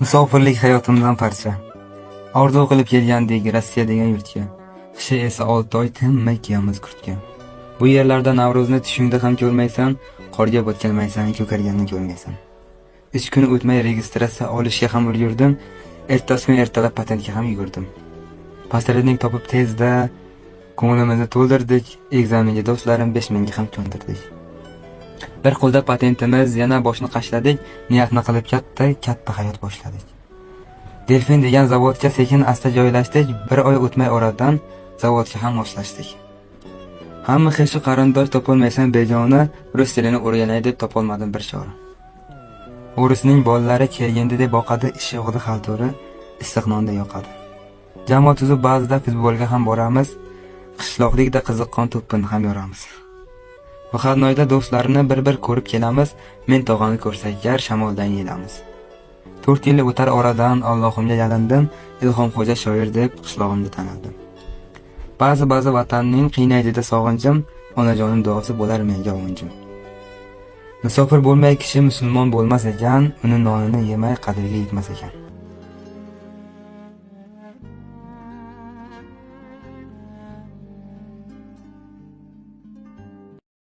Musofirlik hayotimdan parcha. Orzu qilib kelgandik Rossiya degan yurtga. Qishi esa 6 oy tinmay kiyamiz kurtga. Bu yerlarda Navro'zni tushingda ham ko'rmaysan, qorga botganmaysan, ko'karganini ko'rmaysan. 3 kun o'tmay registratsiya olishga ham ulgurdim, ertasi kuni ertalab patentga ham yugurdim. Posrednik topib tezda ko'nglimizni to'ldirdik, ekzamenga do'stlarim 5000 ga ham ko'ndirdik. Bir qo'lda patentimiz, yana boshni qashladik, niyatni qilib katta hayot boshladik. Delfin degan zavodga sekin asta joylashdik, bir oy o'tmay oradan zavodga ham moslashdik. Hamma xeshi qarindosh topolmaysan begona, rus tilini o'rganay deb topolmadim bir chora. O'risning bolalari kelganda deb boqadi, ish yo'g'ida xaltori, issiq nonda yoqadi. Jamoat tuzib ba'zida futbolga ham boramiz, qishloqlikda qiziqqon to'ppini ham yoramiz. Vaxatnoyda do'stlarni bir ko'rib kelamiz, men tog'ani ko'rsak gar shamoldan yelamiz. 4 yil o'tar oradan Allohimga yalindim, Ilhomxo'ja shoir deb qishlog'imda tanildim. Ba'zi vatanning qiynaydida sog'inchim, onajonim duosi bo'lar menga o'yinchim. Musofir bo'lmay kishi musulmon bo'lmas ekan, uni nonini yemay qadriga yetmas ekan.